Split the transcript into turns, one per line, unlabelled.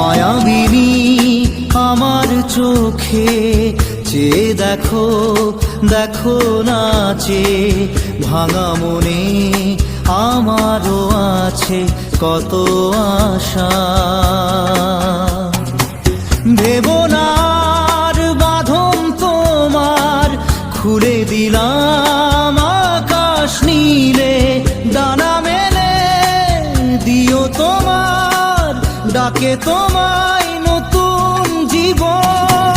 মায়াবিনী আমার চোখে চেয়ে দেখো, দেখো নাচে ভাঙা মনে আমারও আছে কত আশা। ভেবনার বাঁধন তোমার খুলে দিলাম আকাশ নীলে, ডানা মেলে দিও তোমার ডাকে তোমায় নতুন জীবন।